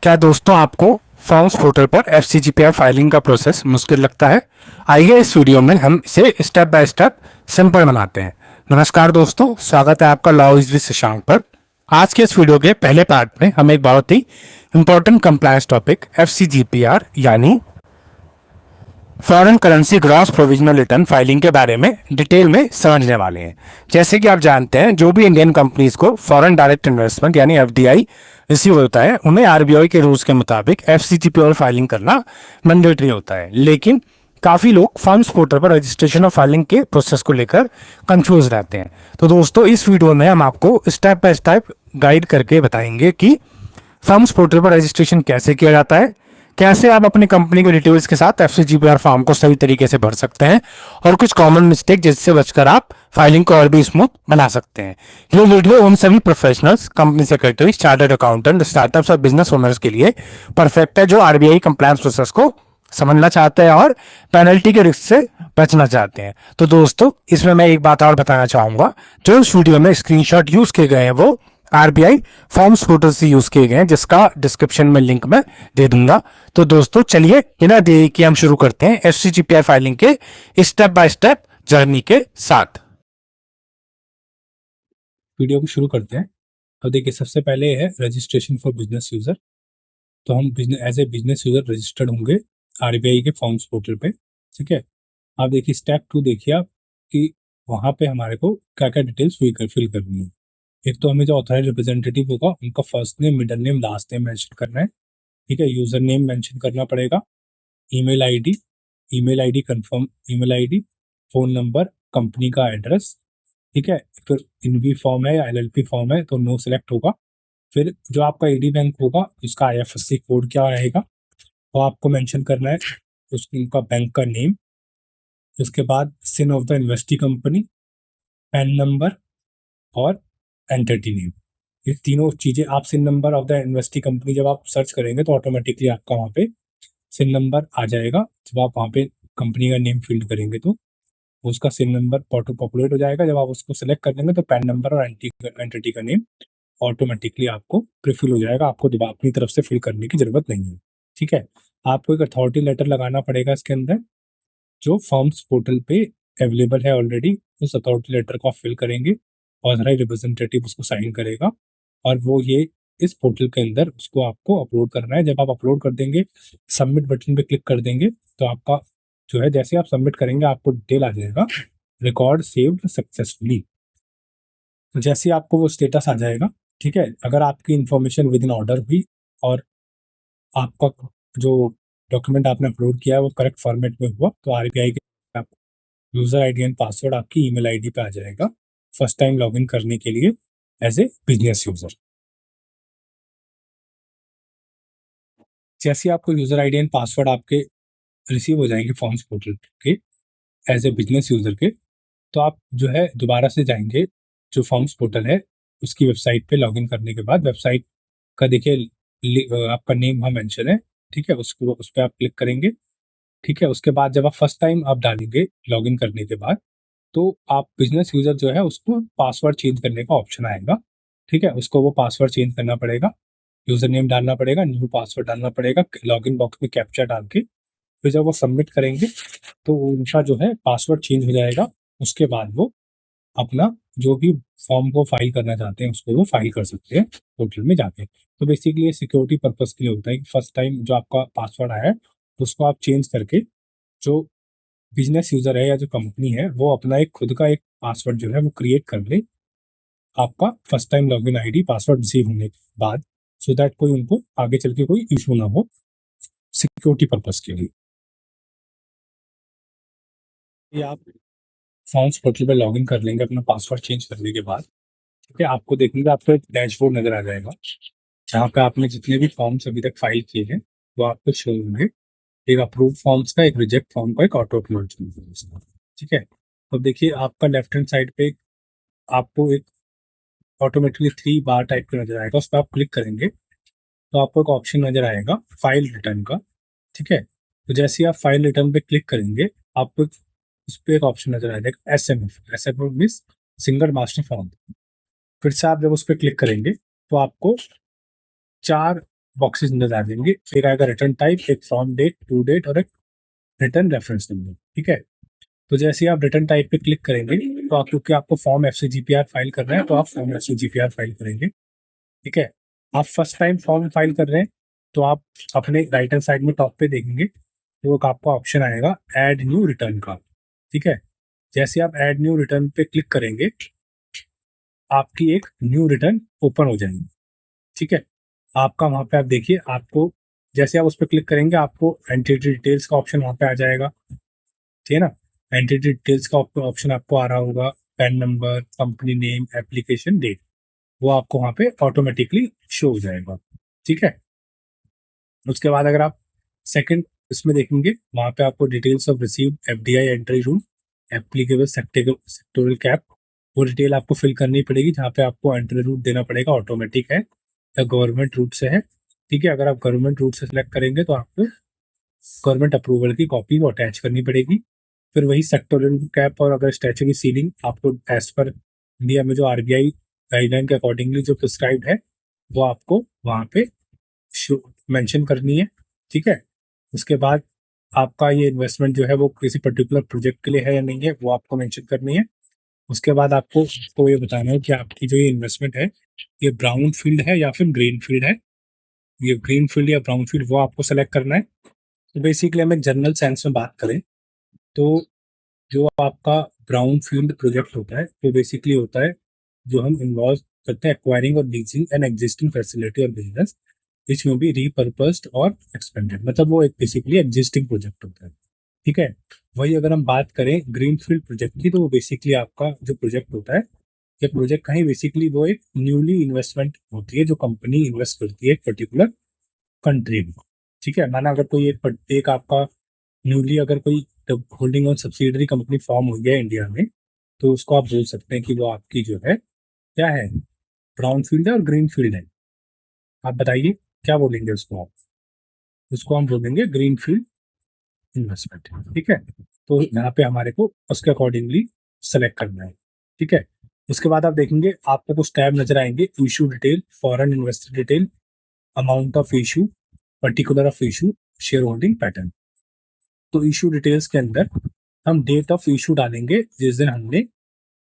क्या दोस्तों आपको फॉर्म्स पोर्टल पर FCGPR फाइलिंग का प्रोसेस मुश्किल लगता है? आइए इस वीडियो में हम इसे स्टेप बाय स्टेप सिंपल बनाते हैं। नमस्कार दोस्तों, स्वागत है आपका लॉ इज विद शशांक पर। आज के इस वीडियो के पहले पार्ट में हम एक बहुत ही इंपॉर्टेंट कंप्लायंस टॉपिक FCGPR यानी foreign currency gross provisional return filing के बारे में डिटेल में समझने वाले हैं। जैसे कि आप जानते हैं, जो भी इंडियन कंपनीज को फॉरेन डायरेक्ट इन्वेस्टमेंट यानी FDI रिसीव होता है, उन्हें RBI के रूल्स के मुताबिक FCGPR फाइलिंग करना मैंडेटरी होता है। लेकिन काफ़ी लोग फर्म्स पोर्टल पर रजिस्ट्रेशन और फाइलिंग के प्रोसेस को लेकर कंफ्यूज रहते हैं। तो दोस्तों, इस वीडियो में हम आपको स्टेप बाय स्टेप गाइड करके बताएंगे कि फर्म्स पोर्टल पर रजिस्ट्रेशन कैसे किया जाता है, कैसे आप अपनी कंपनी के डिटेल्स के साथ FCGPR फॉर्म को सही तरीके से भर सकते हैं, और कुछ कॉमन मिस्टेक जिससे बचकर आप फाइलिंग को और भी स्मूथ बना सकते हैं। ये वीडियो उन सभी professionals, company secretaries, chartered accountant, startups और बिजनेस ओनर्स के लिए परफेक्ट है जो RBI कंप्लायंस प्रोसेस को समझना चाहते हैं और पेनल्टी के रिस्क से बचना चाहते हैं। तो दोस्तों, इसमें मैं एक बात और बताना चाहूंगा, जो इस वीडियो में स्क्रीनशॉट यूज किए गए हैं वो RBI फॉर्म्स पोर्टल से यूज किए गए हैं, जिसका डिस्क्रिप्शन में लिंक में दे दूंगा। तो दोस्तों चलिए बिना देरी के हम शुरू करते हैं FCGPR फाइलिंग के स्टेप बाय स्टेप जर्नी के साथ। वीडियो को शुरू करते हैं। अब देखिए, सबसे पहले है रजिस्ट्रेशन फॉर बिजनेस यूजर। तो हम as a business user registered होंगे RBI के फॉर्म्स पोर्टल पे। ठीक है, आप देखिए स्टेप 2 देखिए आप कि वहां पे हमारे को क्या क्या डिटेल्स फिल करनी है। एक तो हमें जो ऑथराइज रिप्रेजेंटेटिव होगा उनका first name, middle name, last name mention करना है। ठीक है, यूजर नेम मेंशन करना पड़ेगा, email ID confirm email ID, phone number, company का एड्रेस। ठीक है, फिर इनवी फॉर्म है या LLP फॉर्म है तो नो सिलेक्ट होगा। फिर जो आपका ईडी बैंक होगा उसका IFSC कोड क्या रहेगा वो आपको मेंशन करना है, उनका बैंक का नेम, उसके बाद CIN of the investee company, PAN number और एंटिटी नेम। ये तीनों चीजें आप CIN number of the investee company जब आप सर्च करेंगे तो ऑटोमेटिकली आपका वहाँ पे सिन नंबर आ जाएगा। जब आप वहाँ पे कंपनी का नेम फिल करेंगे तो उसका सिन नंबर ऑटो पॉपुलेट हो जाएगा। जब आप उसको सिलेक्ट कर लेंगे तो पैन नंबर और एंटिटी का नेम ऑटोमेटिकली आपको प्रीफिल हो जाएगा। आपको दोबारा अपनी तरफ से फिल करने की जरूरत नहीं है। ठीक है, आपको एक अथॉरिटी लेटर लगाना पड़ेगा इसके अंदर, जो फॉर्म्स पोर्टल पे अवेलेबल है ऑलरेडी। उस अथॉरिटी लेटर को आप फिल करेंगे, ऑथराइज रिप्रेजेंटेटिव उसको साइन करेगा और वो ये इस पोर्टल के अंदर उसको आपको अपलोड करना है। जब आप अपलोड कर देंगे, सबमिट बटन पे क्लिक कर देंगे तो आपका जो है, जैसे आप सबमिट करेंगे आपको डिटेल आ जाएगा, रिकॉर्ड सेव्ड सक्सेसफुली। तो जैसे आपको वो स्टेटस आ जाएगा, ठीक है, अगर आपकी इंफॉर्मेशन विद इन ऑर्डर हुई और आपका जो डॉक्यूमेंट आपने अपलोड किया है वो करेक्ट फॉर्मेट में हुआ तो RBI के यूजर आईडी एंड पासवर्ड आपकी ईमेल आईडी पे आ जाएगा फर्स्ट टाइम लॉगिन करने के लिए एज ए बिजनेस यूजर। जैसे आपको यूजर आईडी एंड पासवर्ड आपके रिसीव हो जाएंगे फॉर्म्स पोर्टल के एज ए बिजनेस यूजर के, तो आप जो है दोबारा से जाएंगे, जो फॉर्म्स पोर्टल है उसकी वेबसाइट पे लॉगिन करने के बाद वेबसाइट का देखिए आपका नेम वहाँ मेंशन है। ठीक है, उसको उस पर आप क्लिक करेंगे। ठीक है, उसके बाद जब आप फर्स्ट टाइम आप डालेंगे लॉगिन करने के बाद, तो आप बिजनेस यूजर जो है उसको पासवर्ड चेंज करने का ऑप्शन आएगा। ठीक है, उसको वो पासवर्ड चेंज करना पड़ेगा, यूजर नेम डालना पड़ेगा, न्यू पासवर्ड डालना पड़ेगा, लॉगिन बॉक्स में कैप्चा डाल के फिर जब वो सबमिट करेंगे तो उनका जो है पासवर्ड चेंज हो जाएगा। उसके बाद वो अपना जो भी फॉर्म को फाइल करना चाहते हैं उसको वो फाइल कर सकते हैं पोर्टल में जाके। तो बेसिकली ये सिक्योरिटी पर्पस के लिए होता है कि फर्स्ट टाइम जो आपका पासवर्ड आया है उसको आप चेंज करके, जो बिजनेस यूजर है या जो कंपनी है वो अपना एक खुद का एक पासवर्ड जो है वो क्रिएट कर ले आपका first time login ID password receive होने के बाद, सो दैट कोई उनको आगे चल के कोई इशू ना हो सिक्योरिटी पर्पस के लिए। ये आप फॉर्म्स पोर्टल पे लॉगिन कर लेंगे अपना पासवर्ड चेंज करने के बाद। ठीक है, आपको देखने का आपको एक डैशबोर्ड नजर आ जाएगा जहाँ पे आपने जितने भी फॉर्म्स अभी तक फाइल किए हैं वो आपको शो होंगे। एक अप्रूव फॉर्म्स का, एक रिजेक्ट फॉर्म का, एक ऑटो एक्नॉलेजमेंट। ठीक है, तो देखिए आपका लेफ्ट हैंड साइड पे आपको एक ऑटोमेटिकली 3 बार टाइप का नजर आएगा, उस पर आप क्लिक करेंगे तो आपको एक ऑप्शन नजर आएगा फाइल रिटर्न का। ठीक है, तो जैसे ही आप फाइल रिटर्न पे क्लिक करेंगे आपको उस पर एक ऑप्शन नजर आ जाएगा SMF means single master form. फिर से आप जब उस पर क्लिक करेंगे तो आपको 4 बॉक्सेस अंदर डाल देंगे। फिर आएगा रिटर्न टाइप, एक फ्रॉम डेट, टू डेट और एक रिटर्न रेफरेंस नंबर। ठीक है, तो जैसे ही आप रिटर्न टाइप पे क्लिक करेंगे तो आप, क्योंकि आपको फॉर्म FCGPR फाइल करना है, तो आप फॉर्म FCGPR फाइल करेंगे। ठीक है, आप फर्स्ट टाइम फॉर्म फाइल कर रहे हैं तो आप अपने राइट हैंड साइड में टॉप पे देखेंगे तो आपका ऑप्शन आएगा ऐड न्यू रिटर्न का। ठीक है, जैसे आप ऐड न्यू रिटर्न पे क्लिक करेंगे आपकी एक न्यू रिटर्न ओपन हो जाएगी। ठीक है, आपका वहां पे आप देखिए, आपको जैसे आप उस पर क्लिक करेंगे आपको एंटिटी डिटेल्स का ऑप्शन वहां पे आ जाएगा। ठीक है ना, एंटिटी डिटेल्स का ऑप्शन आपको आ रहा होगा, PAN number, company name, application date, वो आपको वहां पे ऑटोमेटिकली शो हो जाएगा। ठीक है, उसके बाद अगर आप सेकंड इसमें देखेंगे वहां पे आपको details of receive, FDI entry rule, applicable sectoral cap, वो डिटेल आपको फिल करनी पड़ेगी, जहाँ पे आपको एंट्री रूट देना पड़ेगा, ऑटोमेटिक है या गवर्नमेंट रूट से है। ठीक है, अगर आप गवर्नमेंट रूट से सिलेक्ट करेंगे तो आपको गवर्नमेंट अप्रूवल की कॉपी वो अटैच करनी पड़ेगी। फिर वही सेक्टोरल कैप और अगर स्टैचू की सीलिंग आपको एज पर इंडिया में जो RBI गाइडलाइन के अकॉर्डिंगली जो प्रिस्क्राइब्ड है वो आपको वहाँ पे मेंशन करनी है। ठीक है, उसके बाद आपका ये इन्वेस्टमेंट जो है वो किसी पर्टिकुलर प्रोजेक्ट के लिए है या नहीं है वो आपको मेंशन करनी है। उसके बाद आपको ये बताना है कि आपकी जो ये इन्वेस्टमेंट है ये ब्राउन फील्ड है या फिर ग्रीन फील्ड है। ये ग्रीन फील्ड या ब्राउन फील्ड वो आपको सेलेक्ट करना है। तो बेसिकली हम एक जनरल सेंस में बात करें तो जो आपका ब्राउन फील्ड प्रोजेक्ट होता है वो बेसिकली होता है जो हम इन्वॉल्व करते हैं एक्वायरिंग और लीजिंग एन एग्जिस्टिंग फैसिलिटी और बिजनेस विच में बी रीपर्पस्ड और एक्सपेंडेड, मतलब वो एक बेसिकली एग्जिस्टिंग प्रोजेक्ट होता है। ठीक है, वही अगर हम बात करें ग्रीन फील्ड प्रोजेक्ट की तो वो बेसिकली आपका जो प्रोजेक्ट होता है, ये प्रोजेक्ट कहीं बेसिकली वो एक न्यूली इन्वेस्टमेंट होती है जो कंपनी इन्वेस्ट करती है एक पर्टिकुलर कंट्री में। ठीक है, माना अगर कोई एक आपका न्यूली अगर कोई होल्डिंग और सब्सिडरी कंपनी फॉर्म हुई है इंडिया में तो उसको आप बोल सकते हैं कि वो आपकी जो है क्या है, ब्राउन फील्ड है और ग्रीन फील्ड है। आप बताइए क्या बोलेंगे उसको आप? उसको हम बोलेंगे ग्रीन फील्ड इन्वेस्टमेंट। ठीक है, तो यहाँ पे हमारे को उसके अकॉर्डिंगली सेलेक्ट करना है। ठीक है, उसके बाद आप देखेंगे आपको कुछ टैब नजर आएंगे, issue detail, foreign investor detail, amount of issue, particular of issue, share holding pattern. तो इशू डिटेल्स के अंदर हम डेट ऑफ इशू डालेंगे जिस दिन हमने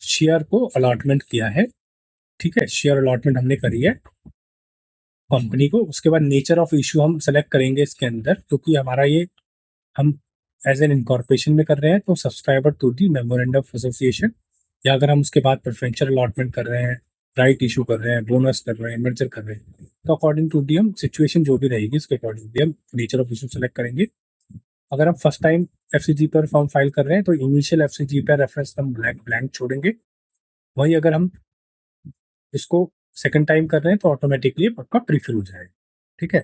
शेयर को अलॉटमेंट किया है। ठीक है, शेयर अलॉटमेंट हमने करी है कंपनी को। उसके बाद नेचर ऑफ इशू हम सेलेक्ट करेंगे इसके अंदर, क्योंकि हमारा ये हम एज एन इनकॉर्पोरेशन में कर रहे हैं तो subscriber to the memorandum of association, या अगर हम उसके बाद प्रेफरेंशियल अलॉटमेंट कर रहे हैं, राइट इशू कर रहे हैं, बोनस कर रहे हैं, मर्जर कर रहे हैं, तो अकॉर्डिंग टू दी हम सिचुएशन जो भी रहेगी उसके अकॉर्डिंगली हम नेचर ऑफ इशू सेलेक्ट करेंगे। अगर हम first time FCGPR form file कर रहे हैं तो इनिशियल FCGPR रेफरेंस हम ब्लैंक छोड़ेंगे। वही अगर हम इसको सेकंड टाइम कर रहे हैं तो ऑटोमेटिकली पक्का प्रीफिल हो जाएगा। ठीक है,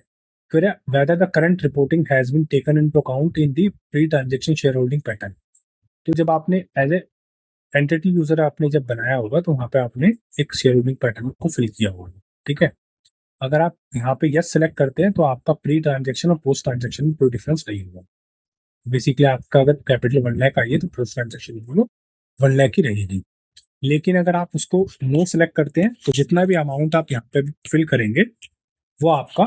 फिर whether the current reporting has been taken into account in the pre transaction share holding pattern. तो जब आपने एज ए एंटिटी यूजर आपने जब बनाया होगा तो वहाँ पे आपने एक शेयर होल्डिंग पैटर्न को फिल किया होगा। ठीक है, अगर आप यहाँ पे यस सेलेक्ट करते हैं तो आपका प्री ट्रांजेक्शन और पोस्ट ट्रांजेक्शन में कोई डिफरेंस नहीं होगा। बेसिकली आपका अगर कैपिटल 1 लाख आई है तो पोस्ट ट्रांजेक्शन 1 लाख ही रहेगी। लेकिन अगर आप उसको नो सेलेक्ट करते हैं तो जितना भी अमाउंट आप यहाँ पे फिल करेंगे वो आपका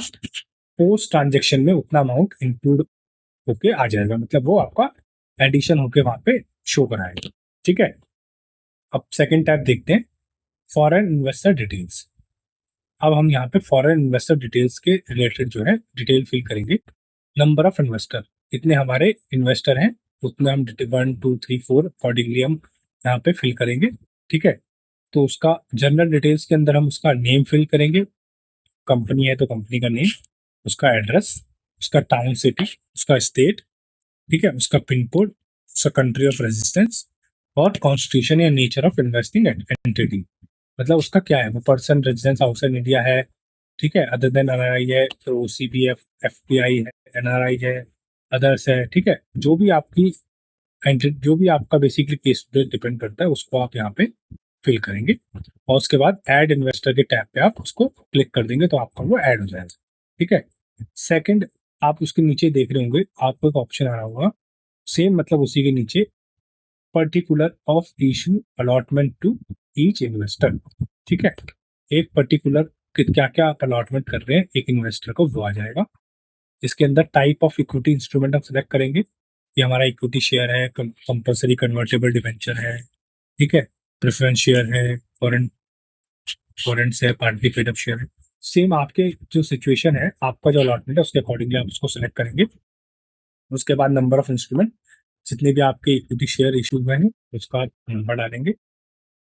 पोस्ट ट्रांजेक्शन में उतना अमाउंट इंक्लूड होके आ जाएगा, मतलब वो आपका एडिशन होके वहां पे शो कराएगा। ठीक है, अब सेकंड टैब देखते हैं, फॉरेन इन्वेस्टर डिटेल्स। अब हम यहाँ पे फॉरेन इन्वेस्टर डिटेल्स के रिलेटेड जो है डिटेल फिल करेंगे। नंबर ऑफ इन्वेस्टर, कितने हमारे इन्वेस्टर हैं उतना हम 1 2 3 4 अकॉर्डिंगली हम यहाँ पे फिल करेंगे। ठीक है, तो उसका जनरल डिटेल्स के अंदर हम उसका नेम फिल करेंगे, कंपनी है तो कंपनी का नेम, उसका एड्रेस, उसका टाउन सिटी, उसका स्टेट, ठीक है, उसका पिन कोड, उसका कंट्री ऑफ रेजिस्टेंस और कॉन्स्टिट्यूशन या नेचर ऑफ इन्वेस्टिंग एंटिटी, मतलब उसका क्या है, वो पर्सन रेजिडेंस आउटसाइड इंडिया है, ठीक है, अदर देन NRI है तो CPF FPI है, NRI है, अदर्स है। ठीक है, जो भी आपकी जो भी आपका बेसिकली केस डिपेंड करता है उसको आप यहाँ पे फिल करेंगे और उसके बाद ऐड इन्वेस्टर के टैब पे आप उसको क्लिक कर देंगे तो आपका वो ऐड हो जाएगा। ठीक है, सेकंड आप उसके नीचे देख रहे होंगे आपको एक ऑप्शन आ रहा होगा सेम, मतलब उसी के नीचे particular of issue allotment to each investor. ठीक है, एक पर्टिकुलर क्या क्या अलॉटमेंट कर रहे हैं एक इन्वेस्टर को, वो आ जाएगा। इसके अंदर टाइप ऑफ इक्विटी इंस्ट्रूमेंट हम सेलेक्ट करेंगे कि हमारा इक्विटी शेयर है, कंपल्सरी कन्वर्टेबल डिबेंचर है, ठीक है, प्रेफरेंस शेयर है, फॉरेन फॉरेंस है, पार्टली पेड अप शेयर है। सेम आपके जो सिचुएशन है, आपका जो अलॉटमेंट है उसके अकॉर्डिंगली आप उसको सेलेक्ट करेंगे। उसके बाद नंबर ऑफ इंस्ट्रूमेंट, जितने भी आपके इक्विटी शेयर इशू हुए हैं उसका नंबर डालेंगे।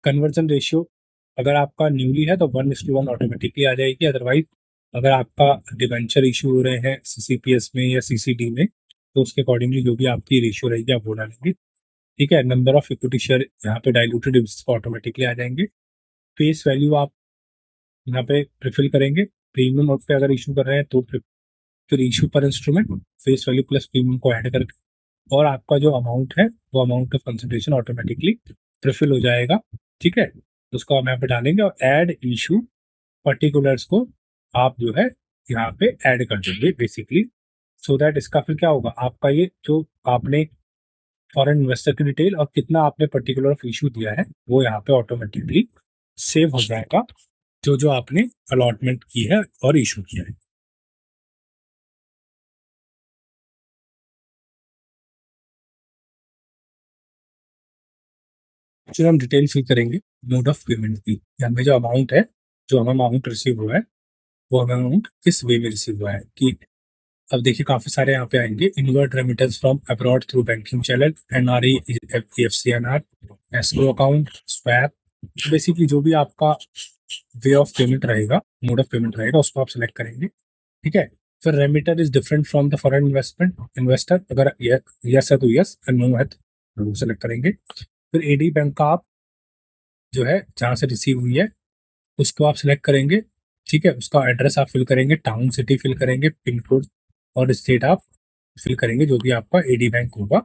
कन्वर्जन रेशियो, अगर आपका न्यूली है तो 1:1 ऑटोमेटिकली आ जाएगी। अदरवाइज अगर आपका डिबेंचर इशू हो रहे हैं सीसीपीएस में या सीसीडी में, तो उसके अकॉर्डिंगली जो भी आपकी रेशियो रहेगी आप वो डालेंगे। ठीक है, नंबर ऑफ इक्विटी शेयर यहाँ पे डाइल्यूटेड ऑटोमेटिकली आ जाएंगे। फेस वैल्यू आप यहाँ पे प्रिफिल करेंगे। प्रीमियम नोट पे अगर इशू कर रहे हैं तो फिर इशू पर instrument face value plus premium को ऐड करके, और आपका जो अमाउंट है वो अमाउंट ऑफ कंसिडरेशन ऑटोमेटिकली प्रिफिल हो जाएगा। ठीक है, तो उसको हम यहाँ पे डालेंगे और ऐड इशू पर्टिकुलर्स को आप जो है यहाँ पे ऐड कर देंगे बेसिकली, सो दैट इसका फिर क्या होगा, आपका ये जो आपने फॉरेन इन्वेस्टर की डिटेल और कितना आपने पर्टिकुलर ऑफ इशू दिया है वो यहाँ पे ऑटोमेटिकली सेव हो जाएगा, जो जो आपने अलॉटमेंट की है और इशू किया है। फिर हम डिटेल फिल करेंगे मोड ऑफ पेमेंट की, हमें जो अमाउंट है, जो हमें अमाउंट रिसीव हुआ है वो हमें अमाउंट किस वे में रिसीव हुआ है। कि अब देखिए काफी सारे यहाँ पे आएंगे, inward remittance from abroad through banking channel, NRE, FCNR, escrow account, swap. Basically जो भी आपका वे ऑफ पेमेंट रहेगा, मोड ऑफ पेमेंट रहेगा, उसको आप सिलेक्ट करेंगे। ठीक है, फिर remitter is different from the foreign investment investor, अगर यस है तो यस, नो है तो नो सेलेक्ट करेंगे। फिर एडी बैंक का आप जो है जहाँ से रिसीव हुई है उसको आप सिलेक्ट करेंगे। ठीक है, उसका एड्रेस आप फिल करेंगे, टाउन सिटी फिल करेंगे, पिन कोड और स्टेट आप फिल करेंगे, जो भी आपका एडी बैंक होगा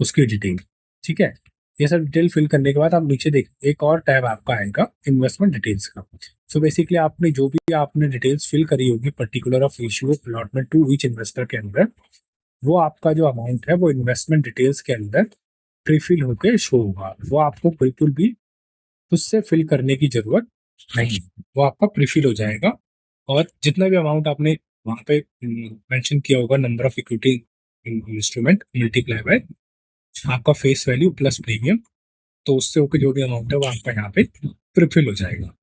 उसकी डिटेल। ठीक है, ये सब डिटेल फिल करने के बाद आप नीचे देख एक और टैब आपका आएगा इन्वेस्टमेंट डिटेल्स का। सो बेसिकली आपने जो भी आपने डिटेल्स फिल करी होगी particular of issue allotment to each investor के अंदर, वो आपका जो अमाउंट है वो इन्वेस्टमेंट डिटेल्स के अंदर प्रीफिल होकर शो होगा। वो आपको बिल्कुल भी उससे फिल करने की जरूरत नहीं, वो आपका प्रीफिल हो जाएगा। और जितना भी अमाउंट आपने वहां पे मेंशन किया होगा, number of equity instrument multiply by आपका फेस वैल्यू प्लस प्रीमियम, तो उससे होकर जो भी अमाउंट है वो आपका यहाँ पे प्रीफिल हो जाएगा।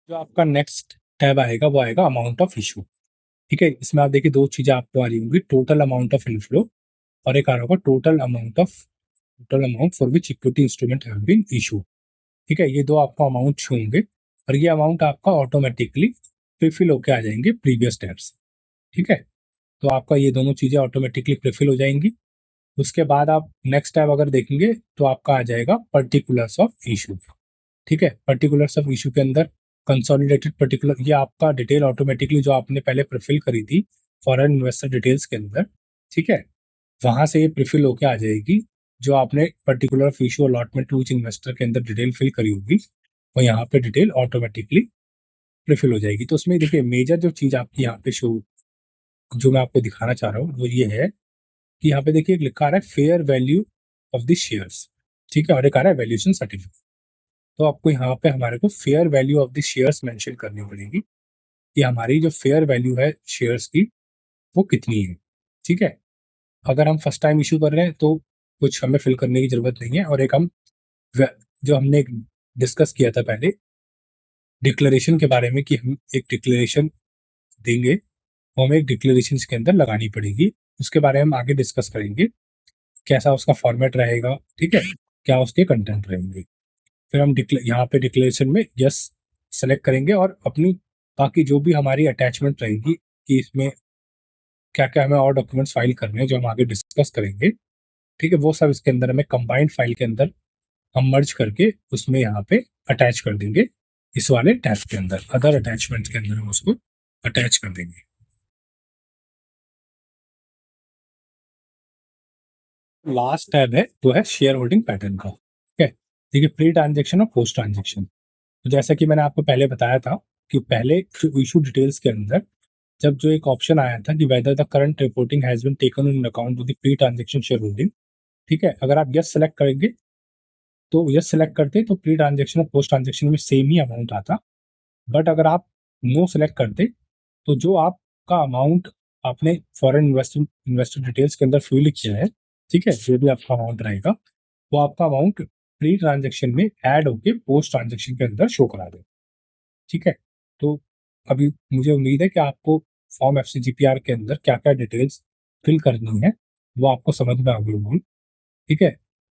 जो आपका नेक्स्ट टैब आएगा वो आएगा अमाउंट ऑफ इशू। ठीक है, इसमें आप देखिए दो चीजें आपको आ रही होंगी, टोटल अमाउंट ऑफ इनफ्लो और एक आ रहा होगा total amount for which equity instrument have been issue. ठीक है, ये दो आपको अमाउंट होंगे और ये अमाउंट आपका ऑटोमेटिकली प्रीफिल होके आ जाएंगे प्रीवियस टैब्स। ठीक है, तो आपका ये दोनों चीजें ऑटोमेटिकली प्रीफिल हो जाएंगी। उसके बाद आप नेक्स्ट टैब अगर देखेंगे तो आपका आ जाएगा पर्टिकुलर्स ऑफ इशू। ठीक है, पर्टिकुलर्स ऑफ इशू के अंदर कंसोलिडेटेड पर्टिकुलर, ये आपका डिटेल ऑटोमेटिकली जो आपने पहले प्रीफिल करी थी फॉरेन इन्वेस्टर डिटेल्स के अंदर, ठीक है, वहां से ये प्रीफिल होके आ जाएगी। जो आपने particular issue allotment to each investor के अंदर डिटेल फिल करी होगी वो यहाँ पे डिटेल ऑटोमेटिकली प्रीफिल हो जाएगी। तो उसमें देखिए मेजर जो चीज आपकी यहाँ पे शो, जो मैं आपको दिखाना चाह रहा हूँ वो ये है कि यहाँ पे देखिए लिखा आ रहा है fair value of the shares. ठीक है, और एक आ रहा है वैल्यूएशन सर्टिफिकेट। तो आपको यहाँ पे हमारे को fair value of the shares mention करनी पड़ेगी कि हमारी जो फेयर वैल्यू है शेयर्स की वो कितनी है। ठीक है, अगर हम फर्स्ट टाइम इशू कर रहे हैं तो कुछ हमें फिल करने की जरूरत नहीं है। और एक हम जो हमने डिस्कस किया था पहले डिक्लेरेशन के बारे में कि हम एक डिक्लेरेशन देंगे, वो हमें एक डिक्लेरेशन के अंदर लगानी पड़ेगी, उसके बारे में हम आगे डिस्कस करेंगे कैसा उसका फॉर्मेट रहेगा। ठीक है, क्या उसके कंटेंट रहेंगे। फिर हम यहाँ पे डिक्लेरेशन में यस सेलेक्ट करेंगे और अपनी बाकी जो भी हमारी अटैचमेंट रहेगी कि इसमें क्या क्या हमें और डॉक्यूमेंट्स फाइल करने हैं जो हम आगे डिस्कस करेंगे, ठीक है, वो सब इसके अंदर हमें कंबाइंड फाइल के अंदर हम मर्ज करके उसमें यहाँ पे अटैच कर देंगे। इस वाले टैब के अंदर अदर अटैचमेंट के अंदर हम उसको अटैच कर देंगे। लास्ट टैब है वो है शेयर होल्डिंग पैटर्न का। ठीक है, देखिए प्री ट्रांजेक्शन और पोस्ट ट्रांजेक्शन। तो जैसा कि मैंने आपको पहले बताया था कि पहले जो इशू डिटेल्स के अंदर जब जो एक ऑप्शन आया था कि whether the current reporting has been taken in account to the pre transaction share holding, ठीक है, अगर आप यस सेलेक्ट करेंगे तो यस सेलेक्ट करते तो प्री ट्रांजेक्शन और पोस्ट ट्रांजेक्शन में सेम ही अमाउंट आता। बट अगर आप नो सेलेक्ट करते तो जो आपका अमाउंट आपने फॉरेन इन्वेस्टर डिटेल्स के अंदर फिल किया है, ठीक है, जो भी आपका अमाउंट रहेगा वो आपका अमाउंट प्री ट्रांजेक्शन में ऐड होके पोस्ट ट्रांजेक्शन के अंदर शो करा दे। ठीक है, तो अभी मुझे उम्मीद है कि आपको फॉर्म FCGPR के अंदर क्या क्या डिटेल्स फिल करनी है वो आपको समझ में आ गई होगी। ठीक है,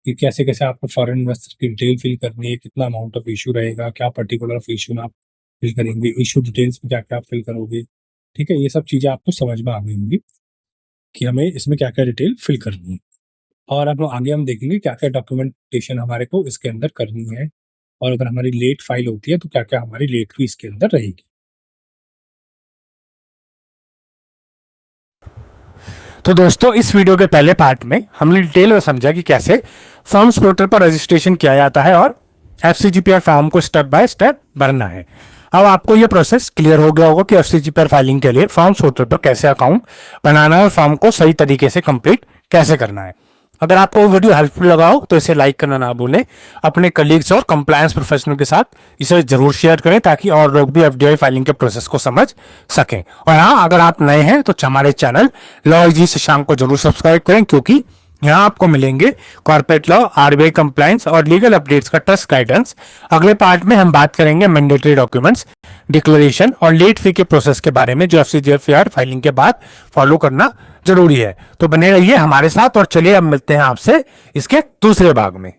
कि कैसे कैसे आपको फॉरेन इन्वेस्टर की डिटेल फिल करनी है, कितना अमाउंट ऑफ इशू रहेगा, क्या पर्टिकुलर ऑफ इशू में आप फिल करेंगे, इशू डिटेल्स में क्या क्या फिल करोगे। ठीक है, ये सब चीज़ें आपको समझ में आ गई होंगी कि हमें इसमें क्या क्या डिटेल फिल करनी है। और अब आगे हम देखेंगे क्या क्या डॉक्यूमेंटेशन हमारे को इसके अंदर करनी है, और अगर हमारी लेट फाइल होती है तो क्या क्या हमारी लेट फी इसके अंदर रहेगी। तो दोस्तों, इस वीडियो के पहले पार्ट में हमने डिटेल में समझा कि कैसे फॉर्म्स पोर्टल पर रजिस्ट्रेशन किया जाता है और FCGPR फॉर्म को स्टेप बाय स्टेप भरना है। अब आपको ये प्रोसेस क्लियर हो गया होगा कि FCGPR फाइलिंग के लिए फॉर्म्स पोर्टल पर कैसे अकाउंट बनाना है और फॉर्म को सही तरीके से कंप्लीट कैसे करना है। अगर आपको वीडियो हेल्पफुल लगा हो तो इसे लाइक करना ना भूलें। अपने कलीग्स और कंप्लायंस प्रोफेशनल के साथ इसे जरूर शेयर करें ताकि और लोग भी FDI फाइलिंग के प्रोसेस को समझ सकें। और हाँ, अगर आप नए हैं तो हमारे चैनल LawEasewithShashank को जरूर सब्सक्राइब करें, क्योंकि यहाँ आपको मिलेंगे कॉर्पोरेट लॉ, RBI कंप्लायंस और लीगल अपडेट्स का ट्रस्ट गाइडेंस। अगले पार्ट में हम बात करेंगे मैंडेटरी डॉक्यूमेंट्स, डिक्लेरेशन और लेट फी के प्रोसेस के बारे में, जो FCGPR फाइलिंग के बाद फॉलो करना जरूरी है। तो बने रहिए हमारे साथ और चलिए अब मिलते हैं आपसे इसके दूसरे भाग में।